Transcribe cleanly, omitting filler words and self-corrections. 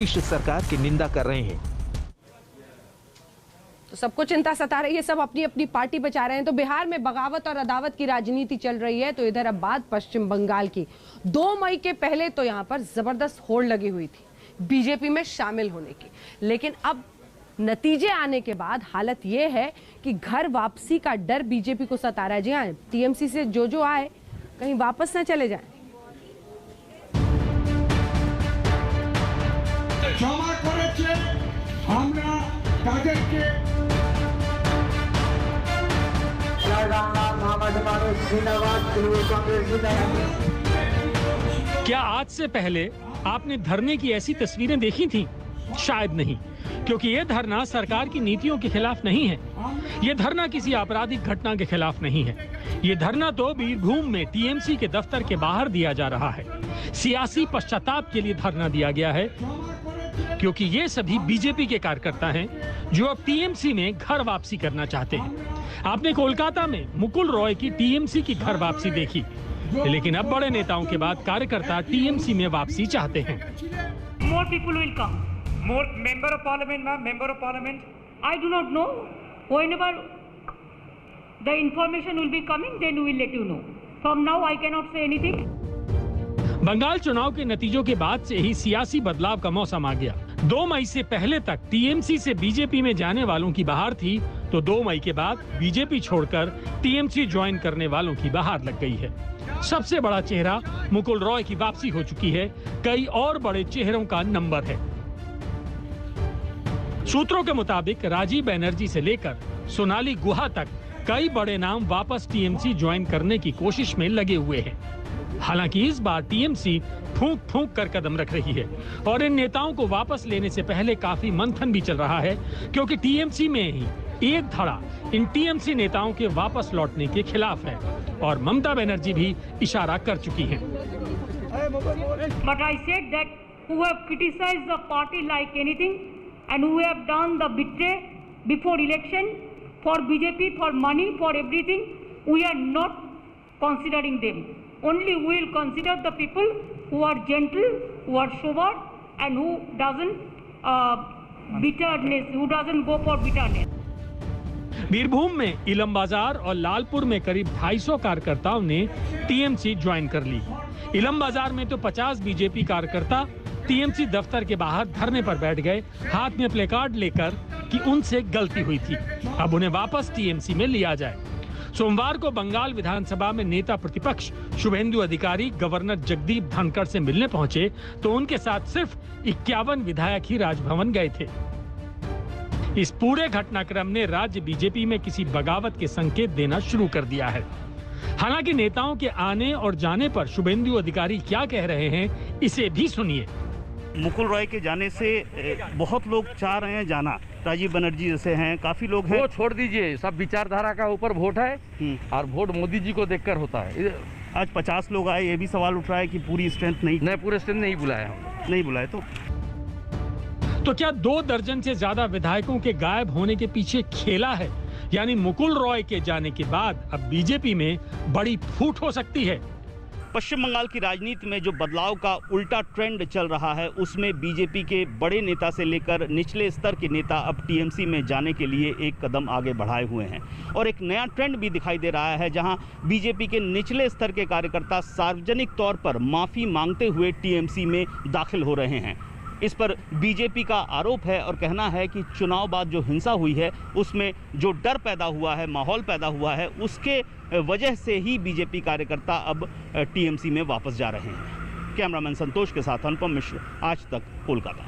सरकार की निंदा कर रहे हैं। तो सबको चिंता सता रही है, सब अपनी अपनी पार्टी बचा रहे हैं। तो बिहार में बगावत और अदावत की राजनीति चल रही है। तो इधर अब बात पश्चिम बंगाल की। 2 मई के पहले तो यहाँ पर जबरदस्त होड़ लगी हुई थी बीजेपी में शामिल होने की, लेकिन अब नतीजे आने के बाद हालत यह है कि घर वापसी का डर बीजेपी को सता रहा है। जी हाँ, टीएमसी से जो आए कहीं वापस न चले जाएं। क्षमा करेছে আমরা তাদেরকে क्या आज से पहले आपने धरने की ऐसी तस्वीरें देखी थी? शायद नहीं, क्योंकि ये धरना सरकार की नीतियों के खिलाफ नहीं है। ये धरना किसी आपराधिक घटना के खिलाफ नहीं है। ये धरना तो बीरभूम में टीएमसी के दफ्तर के बाहर दिया जा रहा है। सियासी पश्चाताप के लिए धरना दिया गया है, क्योंकि ये सभी बीजेपी के कार्यकर्ता हैं जो अब टीएमसी में घर वापसी करना चाहते हैं। आपने कोलकाता में मुकुल रॉय की टीएमसी की घर वापसी देखी, लेकिन अब बड़े नेताओं के बाद कार्यकर्ता टीएमसी में वापसी चाहते हैं। More people will come. More member of parliament, ma'am, member of parliament. I do not know. Whenever the information will be coming, then we will let you know. From now, I cannot say anything. Bengal चुनाव के नतीजों के बाद से ही सियासी बदलाव का मौसम आ गया। 2 मई से पहले तक टीएमसी से बीजेपी में जाने वालों की बहार थी, तो 2 मई के बाद बीजेपी छोड़कर टीएमसी ज्वाइन करने वालों की बहार लग गई है। सबसे बड़ा चेहरा मुकुल रॉय की वापसी हो चुकी है। कई और बड़े चेहरों का नंबर है। सूत्रों के मुताबिक राजीव बनर्जी से लेकर सोनाली गुहा तक कई बड़े नाम वापस टीएमसी ज्वाइन करने की कोशिश में लगे हुए हैं। हालांकि इस बार टीएमसी फूंक फूंक कर कदम रख रही है और इन नेताओं को वापस लेने से पहले काफी मंथन भी चल रहा है, क्योंकि टीएमसी में ही एक धड़ा इन टीएमसी नेताओं के वापस लौटने के खिलाफ है और ममता बनर्जी भी इशारा कर चुकी हैं। But I said that who have criticized the party like anything and who have done the betray before election for BJP, for money, for everything, we are not considering them. Only we will consider the people who are gentle, who are sober, and who doesn't bitterness, who doesn't go for bitterness. Birbhum में इलम बाजार और लालपुर में करीब 250 कार्यकर्ताओं ने TMC join कर ली। इलम बाजार में तो 50 बीजेपी कार्यकर्ता टीएमसी दफ्तर के बाहर धरने पर बैठ गए, हाथ में प्लेकार्ड लेकर कि उनसे गलती हुई थी, अब उन्हें वापस टीएमसी में लिया जाए। सोमवार को बंगाल विधानसभा में नेता प्रतिपक्ष शुभेंदु अधिकारी गवर्नर जगदीप धनखड़ से मिलने पहुंचे, तो उनके साथ सिर्फ 51 विधायक ही राजभवन गए थे। इस पूरे घटनाक्रम ने राज्य बीजेपी में किसी बगावत के संकेत देना शुरू कर दिया है। हालांकि नेताओं के आने और जाने पर शुभेंदु अधिकारी क्या कह रहे हैं, इसे भी सुनिए। मुकुल रॉय के जाने से बहुत लोग चाह रहे हैं जाना। राजीव बनर्जी जैसे हैं, काफी लोग हैं। वो छोड़ दीजिए, सब विचारधारा का ऊपर वोट है और वोट मोदी जी को देखकर होता है। आज 50 लोग आए, ये भी सवाल उठ रहा है कि पूरी स्ट्रेंथ नहीं पूरे स्ट्रेंथ नहीं बुलाया, नहीं बुलाए तो क्या 2 दर्जन से ज्यादा विधायकों के गायब होने के पीछे खेला है? यानी मुकुल रॉय के जाने के बाद अब बीजेपी में बड़ी फूट हो सकती है। पश्चिम बंगाल की राजनीति में जो बदलाव का उल्टा ट्रेंड चल रहा है, उसमें बीजेपी के बड़े नेता से लेकर निचले स्तर के नेता अब टीएमसी में जाने के लिए एक कदम आगे बढ़ाए हुए हैं और एक नया ट्रेंड भी दिखाई दे रहा है, जहां बीजेपी के निचले स्तर के कार्यकर्ता सार्वजनिक तौर पर माफी मांगते हुए टीएमसी में दाखिल हो रहे हैं। इस पर बीजेपी का आरोप है और कहना है कि चुनाव बाद जो हिंसा हुई है, उसमें जो डर पैदा हुआ है, माहौल पैदा हुआ है, उसके वजह से ही बीजेपी कार्यकर्ता अब टीएमसी में वापस जा रहे हैं। कैमरामैन संतोष के साथ अनुपम मिश्र, आज तक, कोलकाता।